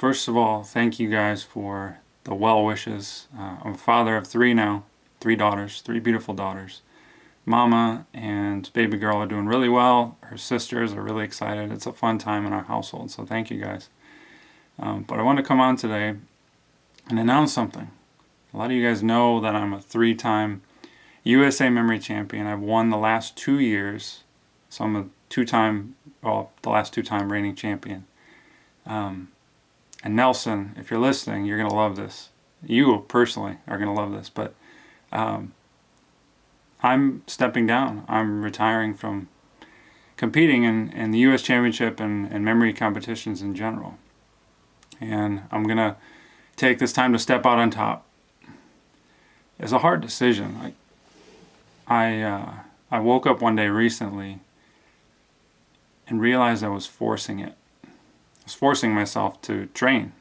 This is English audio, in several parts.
First of all, thank you guys for the well wishes. I'm a father of three now, three daughters, three beautiful daughters. Mama and baby girl are doing really well. Her sisters are really excited. It's a fun time in our household, so thank you guys. But I want to come on today and announce something. A lot of you guys know that I'm a three-time USA Memory Champion. I've won the last 2 years, so I'm a the last two-time reigning champion. And Nelson, if you're listening, you're going to love this. You personally are going to love this, but I'm stepping down. I'm retiring from competing in the U.S. Championship and memory competitions in general. And I'm going to take this time to step out on top. It's a hard decision. I woke up one day recently and realized I was forcing it. I was forcing myself to train.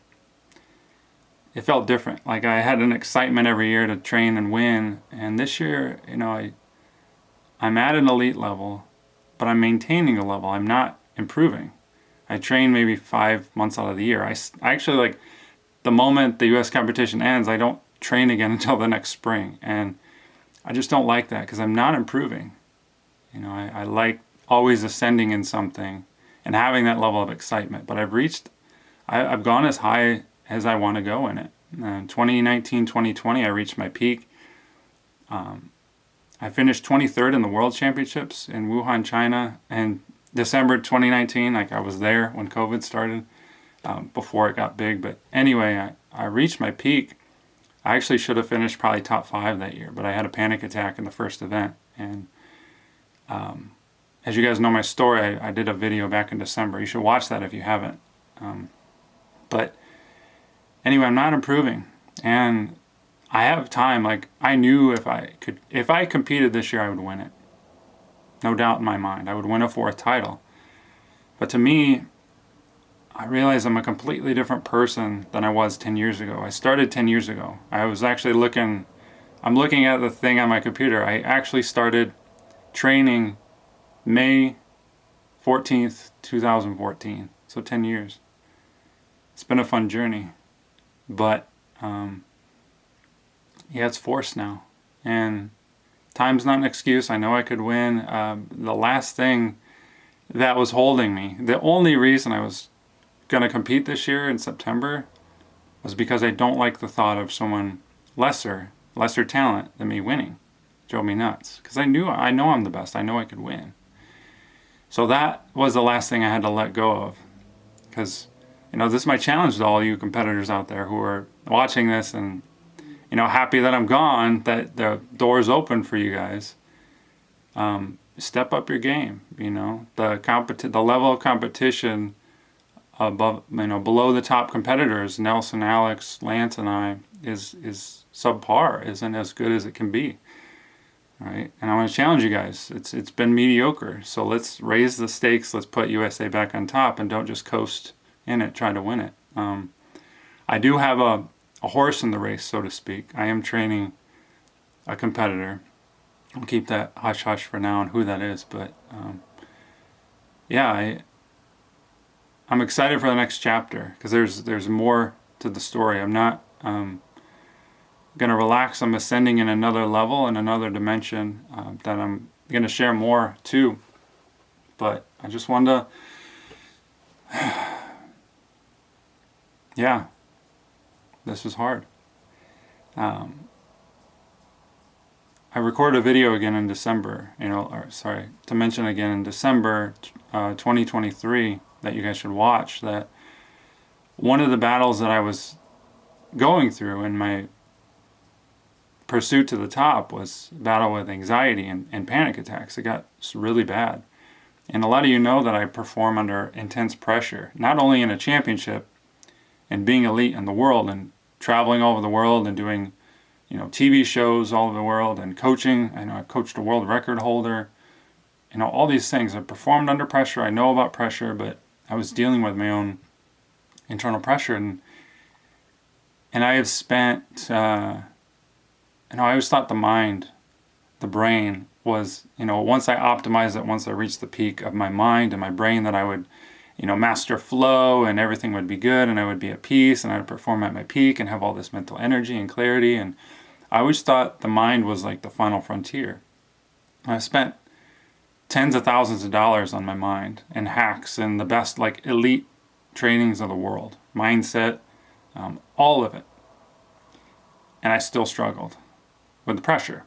It felt different. Like I had an excitement every year to train and win. And this year, I'm at an elite level, but I'm maintaining a level. I'm not improving. I train maybe 5 months out of the year. I actually, the moment the U.S. competition ends, I don't train again until the next spring. And I just don't like that because I'm not improving. I like always ascending in something and having that level of excitement. But I've gone as high as I want to go in it. 2019, 2020, I reached my peak. I finished 23rd in the World Championships in Wuhan, China, in December 2019. I was there when COVID started, before it got big. But anyway, I reached my peak. I actually should have finished probably top 5 that year, but I had a panic attack in the first event. And as you guys know my story, I did a video back in December. You should watch that if you haven't. But anyway, I'm not improving. And I have time. I knew if I competed this year, I would win it. No doubt in my mind. I would win a 4th title. But to me, I realize I'm a completely different person than I was 10 years ago. I started 10 years ago. I was actually I'm looking at the thing on my computer. I actually started training May 14th, 2014. So 10 years. It's been a fun journey. But, it's forced now. And time's not an excuse. I know I could win. The last thing that was holding me, the only reason I was going to compete this year in September was because I don't like the thought of someone lesser talent than me winning. Drove me nuts. Because I know I'm the best. I know I could win. So that was the last thing I had to let go of. Because, this is my challenge to all you competitors out there who are watching this and, happy that I'm gone, that the door's open for you guys. Step up your game, the level of competition above, below the top competitors, Nelson, Alex, Lance, and I, is subpar, isn't as good as it can be. Right? And I want to challenge you guys. It's been mediocre. So let's raise the stakes. Let's put USA back on top and don't just coast in it, try to win it. I do have a horse in the race, so to speak. I am training a competitor. I'll keep that hush-hush for now on who that is. But I'm excited for the next chapter because there's more to the story. I'm not going to relax. I'm ascending in another level, in another dimension that I'm going to share more too. But I just wanted to, this was hard. I recorded a video again in December, to mention again in December 2023 that you guys should watch, that one of the battles that I was going through in my pursuit to the top was battle with anxiety and panic attacks. It got really bad. And a lot of you know that I perform under intense pressure, not only in a championship and being elite in the world and traveling all over the world and doing, TV shows all over the world and coaching. I know I've coached a world record holder. All these things. I performed under pressure. I know about pressure, but I was dealing with my own internal pressure. And I have spent, I always thought the brain was, once I optimized it, once I reached the peak of my mind and my brain, that I would, master flow and everything would be good and I would be at peace and I would perform at my peak and have all this mental energy and clarity. And I always thought the mind was like the final frontier. I spent tens of thousands of dollars on my mind and hacks and the best like elite trainings of the world, mindset, all of it. And I still struggled with the pressure.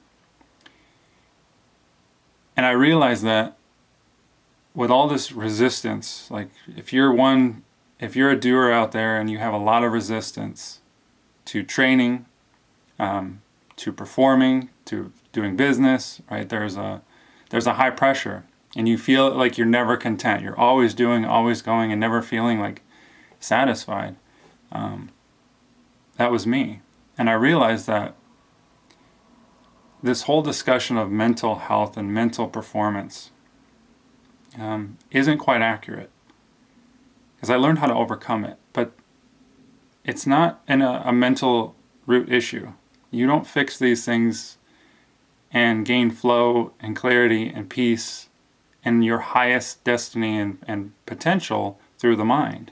And I realized that with all this resistance, like if you're a doer out there and you have a lot of resistance to training, to performing, to doing business, right? There's a high pressure and you feel like you're never content. You're always doing, always going and never feeling like satisfied. That was me. And I realized that this whole discussion of mental health and mental performance isn't quite accurate, because I learned how to overcome it, but it's not a mental root issue. You don't fix these things and gain flow and clarity and peace and your highest destiny and potential through the mind.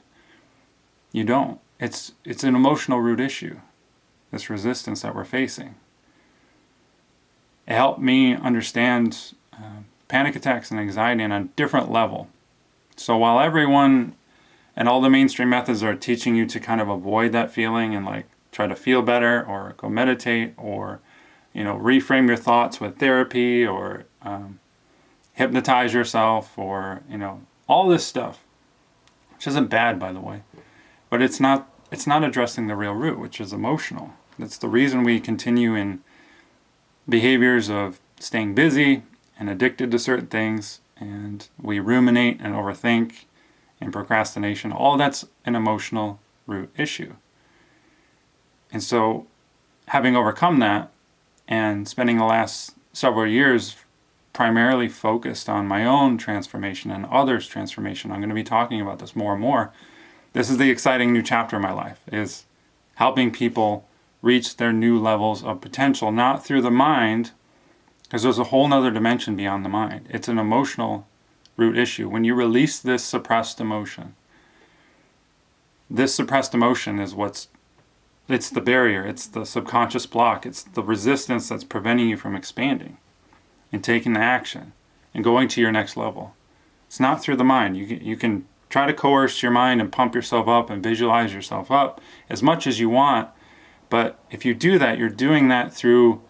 You don't. It's an emotional root issue, this resistance that we're facing. It helped me understand panic attacks and anxiety on a different level. So while everyone and all the mainstream methods are teaching you to kind of avoid that feeling and like try to feel better or go meditate or reframe your thoughts with therapy or hypnotize yourself or all this stuff, which isn't bad, by the way, but it's not addressing the real root, which is emotional. That's the reason we continue in behaviors of staying busy and addicted to certain things, and we ruminate and overthink and procrastination. All that's an emotional root issue. And so having overcome that and spending the last several years primarily focused on my own transformation and others' transformation, I'm going to be talking about this more and more. This is the exciting new chapter in my life, is helping people reach their new levels of potential, not through the mind, because there's a whole nother dimension beyond the mind. It's an emotional root issue. When you release this suppressed emotion is it's the barrier, it's the subconscious block, it's the resistance that's preventing you from expanding and taking the action and going to your next level. It's not through the mind. You can try to coerce your mind and pump yourself up and visualize yourself up as much as you want, but if you do that, you're doing that through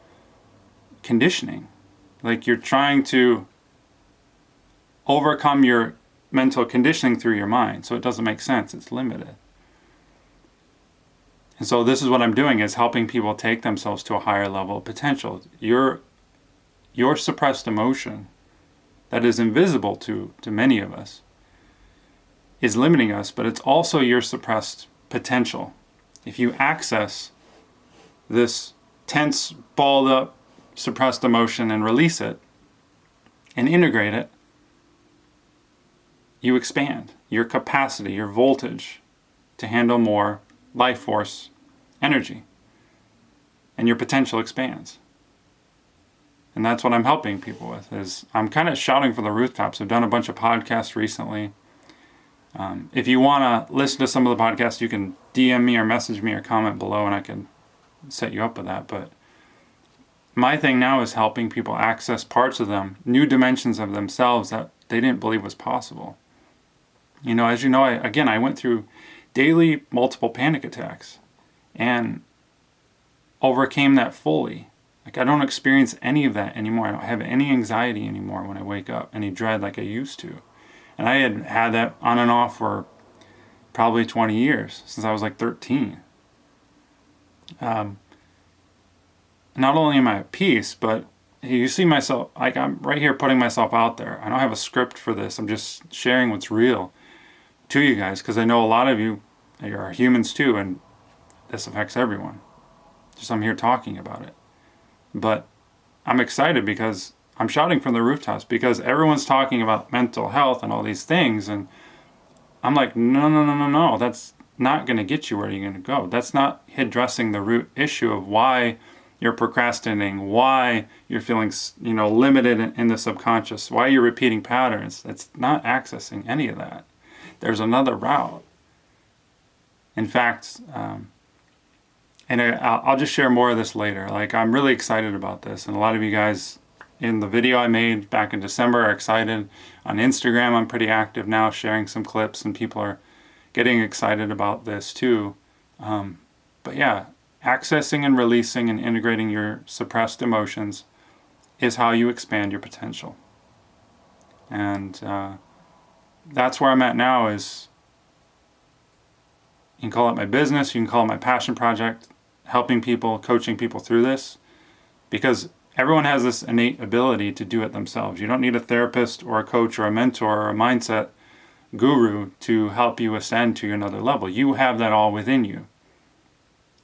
conditioning. Like you're trying to overcome your mental conditioning through your mind, so it doesn't make sense. It's limited. And so this is what I'm doing, is helping people take themselves to a higher level of potential. Your suppressed emotion that is invisible to many of us is limiting us, but it's also your suppressed potential. If you access this tense, balled up, suppressed emotion and release it and integrate it, you expand your capacity, your voltage to handle more life force energy, and your potential expands. And that's what I'm helping people with, is I'm kind of shouting from the rooftops. I've done a bunch of podcasts recently. If you want to listen to some of the podcasts, you can DM me or message me or comment below and I can set you up with that. But my thing now is helping people access parts of them, new dimensions of themselves that they didn't believe was possible. As you know, I went through daily multiple panic attacks and overcame that fully. Like I don't experience any of that anymore. I don't have any anxiety anymore when I wake up, any dread like I used to. And I had that on and off for probably 20 years, since I was like 13. Not only am I at peace, but you see myself, like I'm right here putting myself out there. I don't have a script for this. I'm just sharing what's real to you guys, because I know a lot of you are humans too, and this affects everyone. Just I'm here talking about it. But I'm excited because I'm shouting from the rooftops, because everyone's talking about mental health and all these things, and I'm like, no, that's not going to get you where you're going to go. That's not addressing the root issue of why you're procrastinating, why you're feeling, limited in the subconscious, why you're repeating patterns. It's not accessing any of that. there's another route. In fact, and I'll just share more of this later. Like, I'm really excited about this, and a lot of you guys in the video I made back in December are excited. On Instagram, I'm pretty active now, sharing some clips, and people are getting excited about this too. But yeah, accessing and releasing and integrating your suppressed emotions is how you expand your potential. And that's where I'm at now. Is you can call it my business, you can call it my passion project, helping people, coaching people through this, because everyone has this innate ability to do it themselves. You don't need a therapist or a coach or a mentor or a mindset guru to help you ascend to another level. You have that all within you.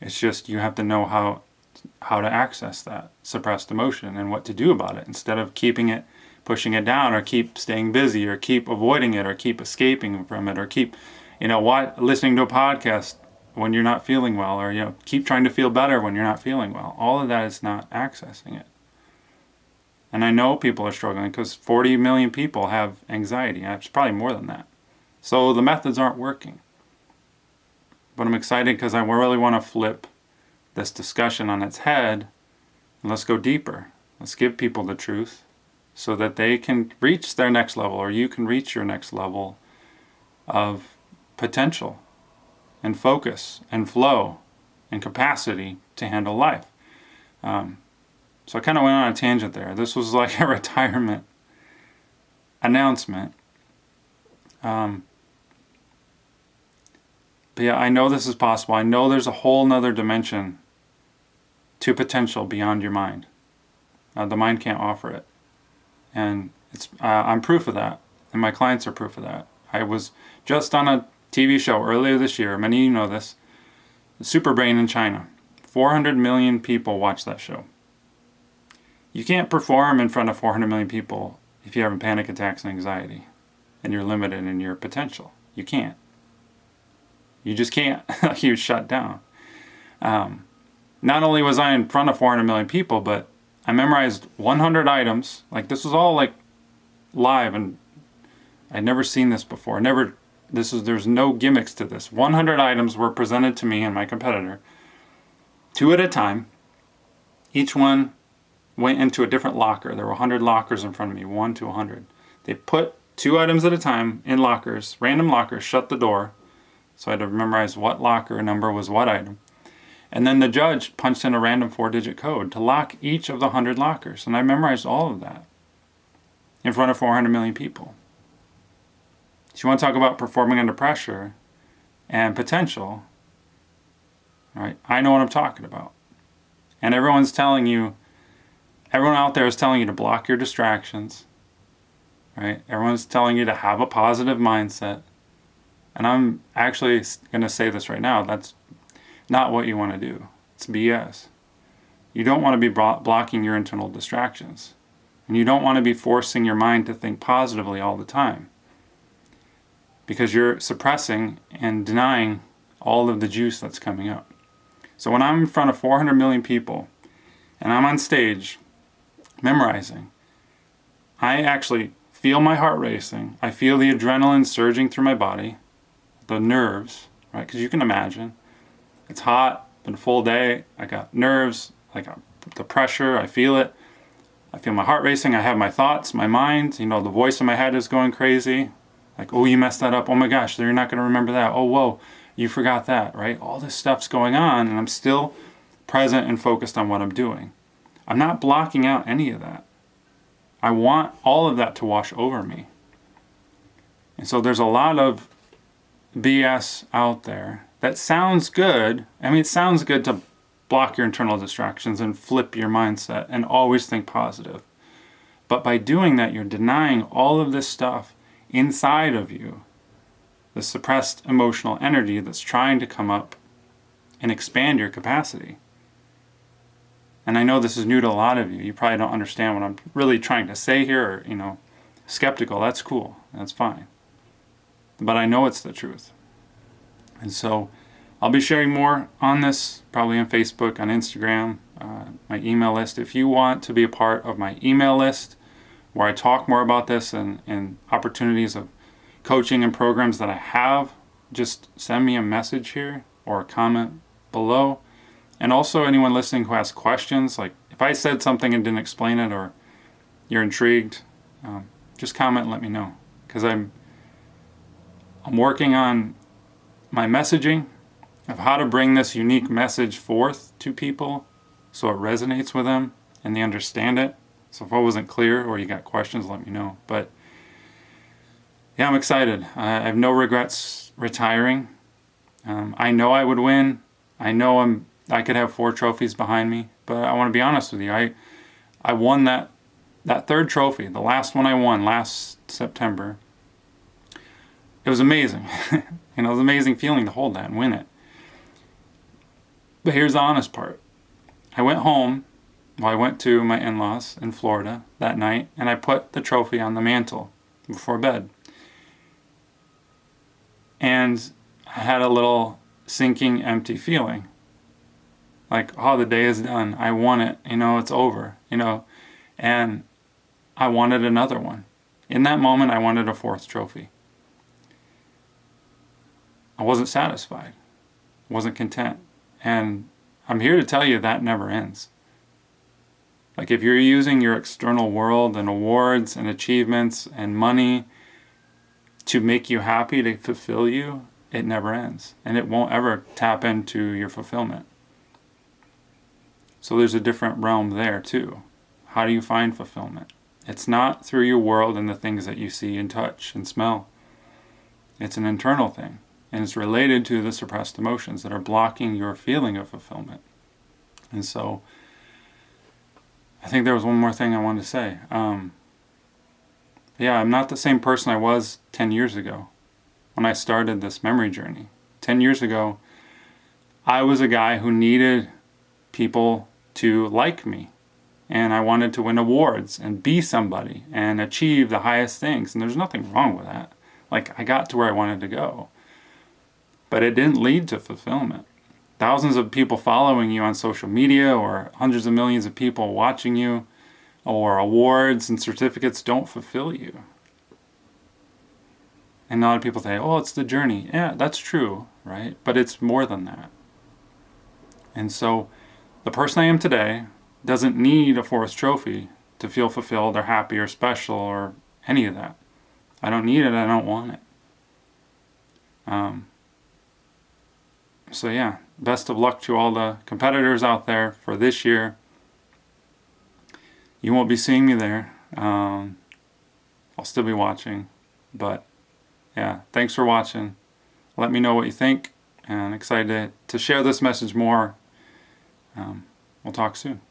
It's just you have to know how to access that suppressed emotion and what to do about it, instead of keeping it, pushing it down, or keep staying busy, or keep avoiding it, or keep escaping from it, or keep, listening to a podcast when you're not feeling well, or, keep trying to feel better when you're not feeling well. All of that is not accessing it. And I know people are struggling because 40 million people have anxiety. It's probably more than that. So the methods aren't working. But I'm excited because I really want to flip this discussion on its head. And let's go deeper. Let's give people the truth so that they can reach their next level, or you can reach your next level of potential and focus and flow and capacity to handle life. So I kind of went on a tangent there. This was like a retirement announcement. But yeah, I know this is possible. I know there's a whole nother dimension to potential beyond your mind. The mind can't offer it. And I'm proof of that. And my clients are proof of that. I was just on a TV show earlier this year. Many of you know this. The Super Brain in China. 400 million people watch that show. You can't perform in front of 400 million people if you're having panic attacks and anxiety and you're limited in your potential. You can't. You just can't. You shut down. Not only was I in front of 400 million people, but I memorized 100 items. Like, this was all like live, and I'd never seen this before. There's no gimmicks to this. 100 items were presented to me and my competitor, 2 at a time. Each one went into a different locker. There were 100 lockers in front of me, 1 to 100. They put 2 items at a time in lockers, random lockers, shut the door. So I had to memorize what locker number was what item. And then the judge punched in a random 4-digit code to lock each of the 100 lockers. And I memorized all of that in front of 400 million people. So you want to talk about performing under pressure and potential, right? I know what I'm talking about. And everyone out there is telling you to block your distractions, right? Everyone's telling you to have a positive mindset. And I'm actually going to say this right now. That's not what you want to do. It's BS. You don't want to be blocking your internal distractions. And you don't want to be forcing your mind to think positively all the time, because you're suppressing and denying all of the juice that's coming up. So when I'm in front of 400 million people and I'm on stage memorizing, I actually feel my heart racing. I feel the adrenaline surging through my body, the nerves, right? Because you can imagine, it's hot, been a full day, I got nerves, I got the pressure, I feel it. I feel my heart racing, I have my thoughts, my mind, the voice in my head is going crazy. Like, oh, you messed that up, oh my gosh, you're not going to remember that, oh, whoa, you forgot that, right? All this stuff's going on, and I'm still present and focused on what I'm doing. I'm not blocking out any of that. I want all of that to wash over me. And so there's a lot of BS out there that sounds good. I mean, it sounds good to block your internal distractions and flip your mindset and always think positive. But by doing that, you're denying all of this stuff inside of you, the suppressed emotional energy that's trying to come up and expand your capacity. And I know this is new to a lot of you. You probably don't understand what I'm really trying to say here, or, skeptical. That's cool. That's fine. But I know it's the truth. And so I'll be sharing more on this, probably on Facebook, on Instagram, my email list. If you want to be a part of my email list, where I talk more about this and opportunities of coaching and programs that I have, just send me a message here or a comment below. And also anyone listening who has questions, like if I said something and didn't explain it, or you're intrigued, just comment and let me know. Because I'm working on my messaging of how to bring this unique message forth to people so it resonates with them and they understand it. So if I wasn't clear or you got questions, let me know. But yeah, I'm excited. I have no regrets retiring. I know I would win. I know I could have 4 trophies behind me, but I want to be honest with you. I won that third trophy, the last one I won last September. It was amazing. It was an amazing feeling to hold that and win it. But here's the honest part. I went home. Well, I went to my in-laws in Florida that night, and I put the trophy on the mantle before bed. And I had a little sinking, empty feeling. Like, oh, the day is done. I won it. It's over. And I wanted another one. In that moment, I wanted a 4th trophy. I wasn't satisfied. Wasn't content. And I'm here to tell you that never ends. Like, if you're using your external world and awards and achievements and money to make you happy, to fulfill you, it never ends. And it won't ever tap into your fulfillment. So there's a different realm there too. How do you find fulfillment? It's not through your world and the things that you see and touch and smell. It's an internal thing. And it's related to the suppressed emotions that are blocking your feeling of fulfillment. And so I think there was one more thing I wanted to say. Yeah, I'm not the same person I was 10 years ago when I started this memory journey. 10 years ago, I was a guy who needed people to like me. And I wanted to win awards and be somebody and achieve the highest things. And there's nothing wrong with that. Like, I got to where I wanted to go. But it didn't lead to fulfillment. Thousands of people following you on social media, or hundreds of millions of people watching you, or awards and certificates don't fulfill you. And a lot of people say, oh, it's the journey. Yeah, that's true, right? But it's more than that. And so the person I am today doesn't need a 4th trophy to feel fulfilled or happy or special or any of that. I don't need it. I don't want it. So yeah, best of luck to all the competitors out there for this year. You won't be seeing me there. I'll still be watching. But yeah, thanks for watching. Let me know what you think. And excited to share this message more. We'll talk soon.